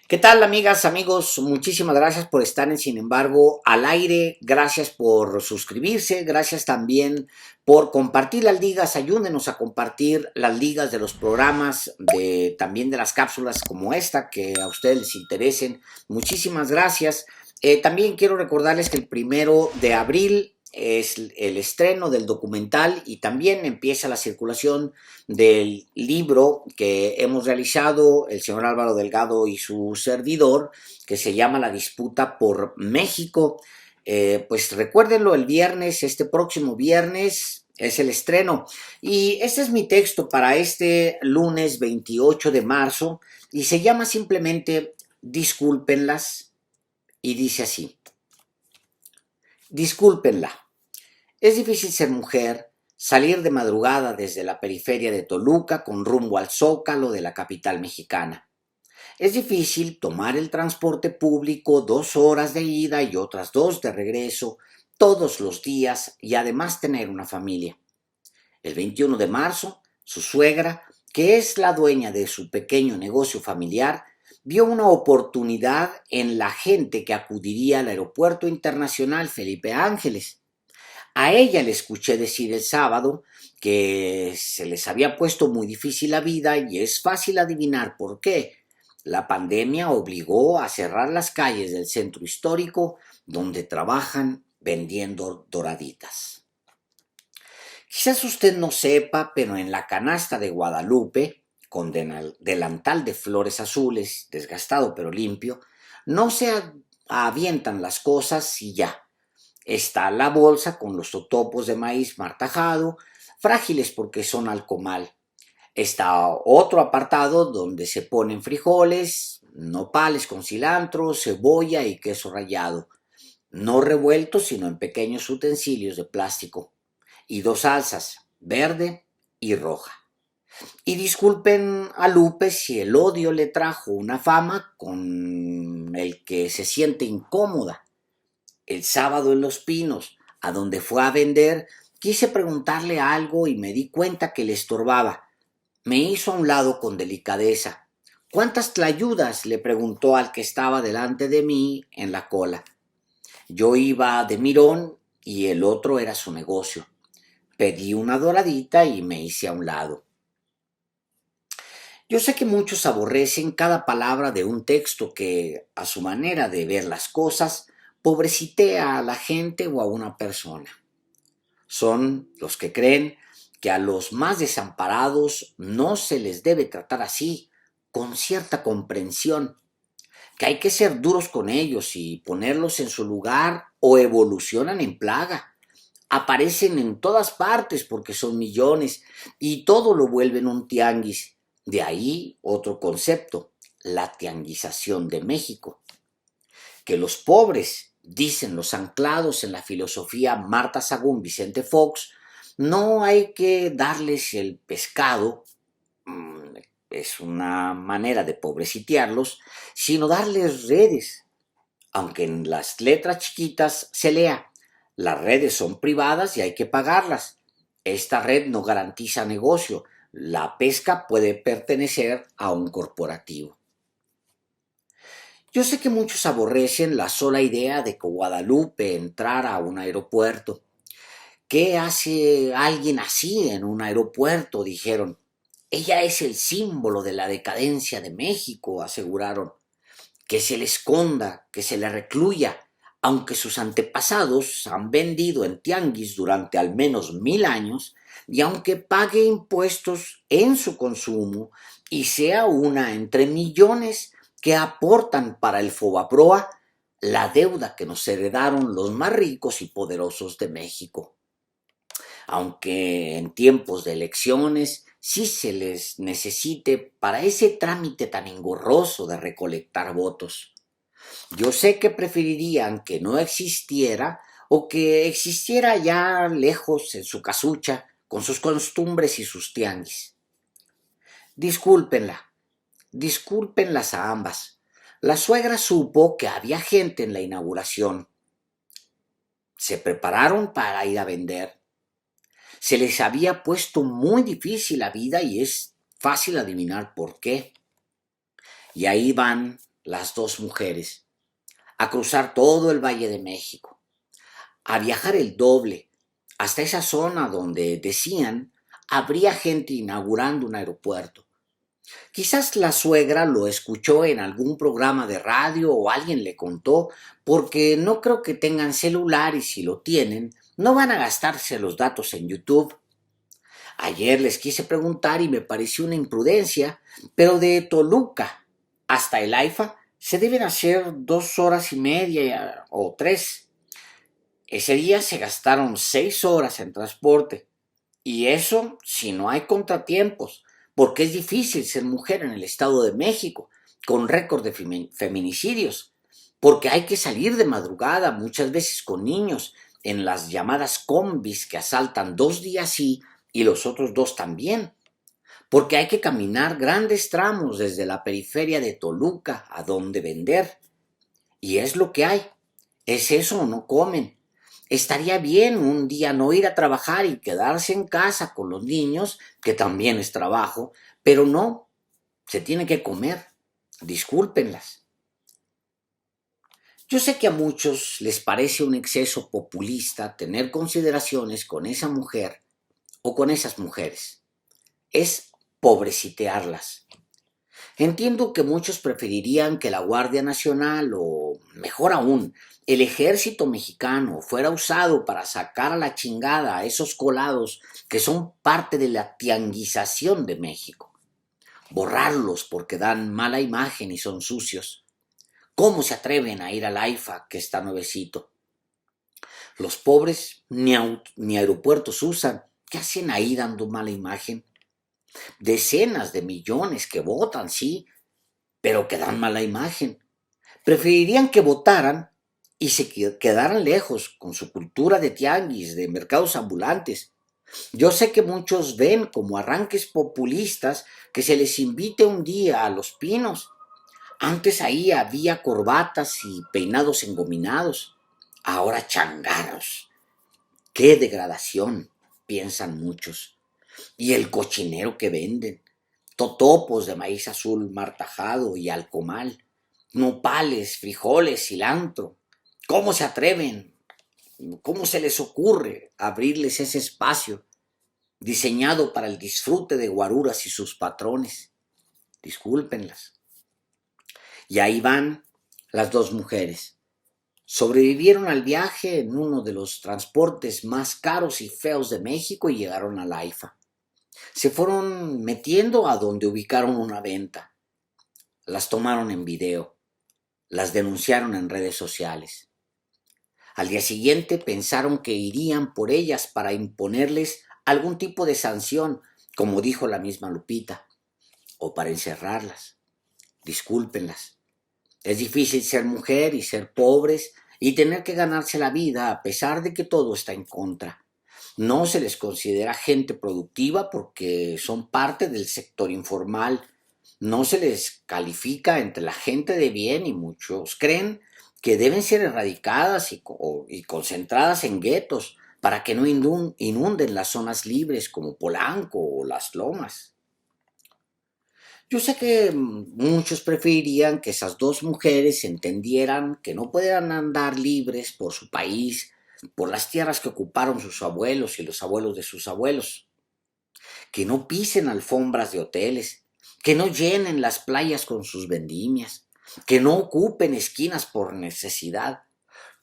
¿Qué tal, amigas, amigos? Muchísimas gracias por estar en Sin embargo al aire, gracias por suscribirse, gracias también por compartir las ligas, ayúdenos a compartir las ligas de los programas, también de las cápsulas como esta que a ustedes les interesen. Muchísimas gracias. También quiero recordarles que el 1 de abril es el estreno del documental y también empieza la circulación del libro que hemos realizado el señor Álvaro Delgado y su servidor, que se llama La disputa por México. Pues recuérdenlo, el viernes, este próximo viernes, es el estreno. Y este es mi texto para este lunes 28 de marzo y se llama simplemente Discúlpenlas y dice así. Discúlpenla. Es difícil ser mujer, salir de madrugada desde la periferia de Toluca con rumbo al Zócalo de la capital mexicana. Es difícil tomar el transporte público 2 horas de ida y otras 2 de regreso todos los días y además tener una familia. El 21 de marzo, su suegra, que es la dueña de su pequeño negocio familiar, vio una oportunidad en la gente que acudiría al Aeropuerto Internacional Felipe Ángeles. A ella le escuché decir el sábado que se les había puesto muy difícil la vida y es fácil adivinar por qué. La pandemia obligó a cerrar las calles del centro histórico donde trabajan vendiendo doraditas. Quizás usted no sepa, pero en la canasta de Guadalupe, con delantal de flores azules, desgastado pero limpio, no se avientan las cosas y ya. Está la bolsa con los totopos de maíz martajado, frágiles porque son al comal. Está otro apartado donde se ponen frijoles, nopales con cilantro, cebolla y queso rallado, no revueltos sino en pequeños utensilios de plástico, y 2 salsas, verde y roja. Y disculpen a Lupe si el odio le trajo una fama con el que se siente incómoda. El sábado en Los Pinos, a donde fue a vender, quise preguntarle algo y me di cuenta que le estorbaba. Me hizo a un lado con delicadeza. ¿Cuántas tlayudas?, le preguntó al que estaba delante de mí en la cola. Yo iba de mirón y el otro era su negocio. Pedí una doradita y me hice a un lado. Yo sé que muchos aborrecen cada palabra de un texto que, a su manera de ver las cosas, pobrecitea a la gente o a una persona. Son los que creen que a los más desamparados no se les debe tratar así, con cierta comprensión, que hay que ser duros con ellos y ponerlos en su lugar o evolucionan en plaga. Aparecen en todas partes porque son millones y todo lo vuelven un tianguis. De ahí otro concepto, la tianguización de México. Que los pobres, dicen los anclados en la filosofía Marta Sagún, Vicente Fox, no hay que darles el pescado, es una manera de pobrecitearlos, sino darles redes, aunque en las letras chiquitas se lea, las redes son privadas y hay que pagarlas. Esta red no garantiza negocio, la pesca puede pertenecer a un corporativo. Yo sé que muchos aborrecen la sola idea de que Guadalupe entrara a un aeropuerto. ¿Qué hace alguien así en un aeropuerto?, dijeron. Ella es el símbolo de la decadencia de México, aseguraron. Que se le esconda, que se le recluya, aunque sus antepasados han vendido en tianguis durante al menos 1000 años, y aunque pague impuestos en su consumo y sea una entre millones que aportan para el Fobaproa, la deuda que nos heredaron los más ricos y poderosos de México. Aunque en tiempos de elecciones sí se les necesite para ese trámite tan engorroso de recolectar votos. Yo sé que preferirían que no existiera o que existiera ya lejos en su casucha con sus costumbres y sus tianguis. Discúlpenla, discúlpenlas a ambas. La suegra supo que había gente en la inauguración. Se prepararon para ir a vender. Se les había puesto muy difícil la vida y es fácil adivinar por qué. Y ahí van las dos mujeres, a cruzar todo el Valle de México, a viajar el doble hasta esa zona donde decían habría gente inaugurando un aeropuerto. Quizás la suegra lo escuchó en algún programa de radio o alguien le contó, porque no creo que tengan celular y si lo tienen, no van a gastarse los datos en YouTube. Ayer les quise preguntar y me pareció una imprudencia, pero de Toluca hasta el AIFA se deben hacer 2 horas y media o 3. Ese día se gastaron 6 horas en transporte. Y eso si no hay contratiempos, porque es difícil ser mujer en el Estado de México, con récord de feminicidios, porque hay que salir de madrugada, muchas veces con niños, en las llamadas combis que asaltan 2 días sí y los otros 2 también, porque hay que caminar grandes tramos desde la periferia de Toluca a donde vender. Y es lo que hay. ¿Es eso o no comen? Estaría bien un día no ir a trabajar y quedarse en casa con los niños, que también es trabajo, pero no, se tiene que comer. Discúlpenlas. Yo sé que a muchos les parece un exceso populista tener consideraciones con esa mujer o con esas mujeres. Es pobrecitearlas. Entiendo que muchos preferirían que la Guardia Nacional o, mejor aún, el ejército mexicano fuera usado para sacar a la chingada a esos colados que son parte de la tianguización de México. Borrarlos porque dan mala imagen y son sucios. ¿Cómo se atreven a ir al AIFA que está nuevecito? Los pobres ni aeropuertos usan. ¿Qué hacen ahí dando mala imagen? Decenas de millones que votan, sí, pero que dan mala imagen. Preferirían que votaran y se quedaran lejos con su cultura de tianguis, de mercados ambulantes. Yo sé que muchos ven como arranques populistas que se les invite un día a Los Pinos. Antes ahí había corbatas y peinados engominados. Ahora changarros. ¡Qué degradación!, piensan muchos. Y el cochinero que venden. Totopos de maíz azul martajado y alcomal. Nopales, frijoles, cilantro. ¿Cómo se atreven? ¿Cómo se les ocurre abrirles ese espacio diseñado para el disfrute de guaruras y sus patrones? Discúlpenlas. Y ahí van las dos mujeres. Sobrevivieron al viaje en uno de los transportes más caros y feos de México y llegaron a la AIFA. Se fueron metiendo a donde ubicaron una venta. Las tomaron en video. Las denunciaron en redes sociales. Al día siguiente pensaron que irían por ellas para imponerles algún tipo de sanción, como dijo la misma Lupita, o para encerrarlas. Discúlpenlas. Es difícil ser mujer y ser pobres y tener que ganarse la vida a pesar de que todo está en contra. No se les considera gente productiva porque son parte del sector informal. No se les califica entre la gente de bien y muchos creen que deben ser erradicadas y concentradas en guetos para que no inunden las zonas libres como Polanco o Las Lomas. Yo sé que muchos preferirían que esas dos mujeres entendieran que no pueden andar libres por su país, por las tierras que ocuparon sus abuelos y los abuelos de sus abuelos, que no pisen alfombras de hoteles, que no llenen las playas con sus vendimias, que no ocupen esquinas por necesidad.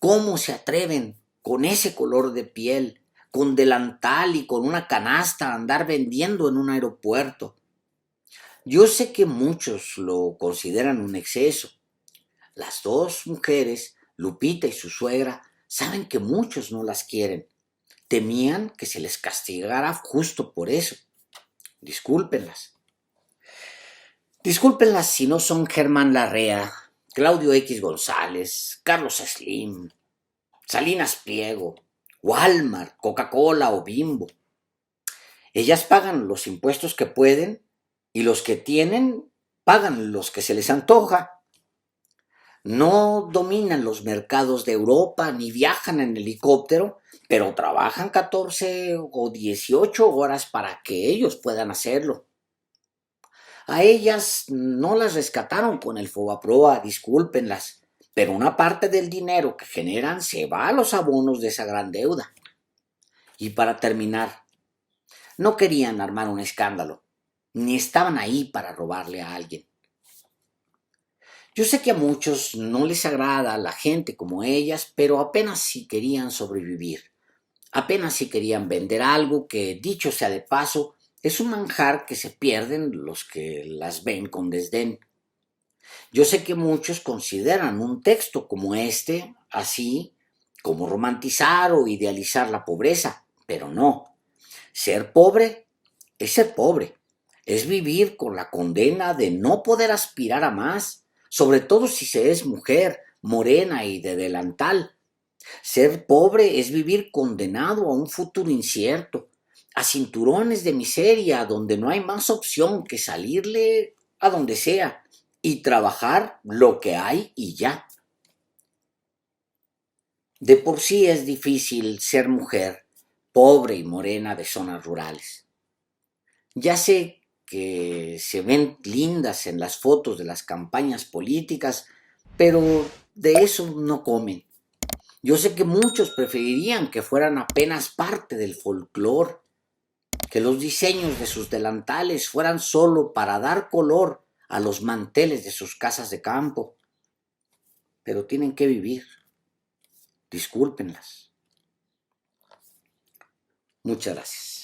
¿Cómo se atreven con ese color de piel, con delantal y con una canasta a andar vendiendo en un aeropuerto? Yo sé que muchos lo consideran un exceso. Las dos mujeres, Lupita y su suegra, saben que muchos no las quieren. Temían que se les castigara justo por eso. Discúlpenlas. Discúlpenlas si no son Germán Larrea, Claudio X González, Carlos Slim, Salinas Pliego, Walmart, Coca-Cola o Bimbo. Ellas pagan los impuestos que pueden y los que tienen pagan los que se les antoja. No dominan los mercados de Europa ni viajan en helicóptero, pero trabajan 14 o 18 horas para que ellos puedan hacerlo. A ellas no las rescataron con el Fobaproa, discúlpenlas, pero una parte del dinero que generan se va a los abonos de esa gran deuda. Y para terminar, no querían armar un escándalo, ni estaban ahí para robarle a alguien. Yo sé que a muchos no les agrada la gente como ellas, pero apenas si querían sobrevivir, apenas si querían vender algo que, dicho sea de paso, es un manjar que se pierden los que las ven con desdén. Yo sé que muchos consideran un texto como este, así, como romantizar o idealizar la pobreza, pero no. Ser pobre es ser pobre, es vivir con la condena de no poder aspirar a más, sobre todo si se es mujer, morena y de delantal. Ser pobre es vivir condenado a un futuro incierto, a cinturones de miseria donde no hay más opción que salirle a donde sea y trabajar lo que hay y ya. De por sí es difícil ser mujer, pobre y morena de zonas rurales. Ya sé que se ven lindas en las fotos de las campañas políticas, pero de eso no comen. Yo sé que muchos preferirían que fueran apenas parte del folclore, que los diseños de sus delantales fueran solo para dar color a los manteles de sus casas de campo, pero tienen que vivir. Discúlpenlas. Muchas gracias.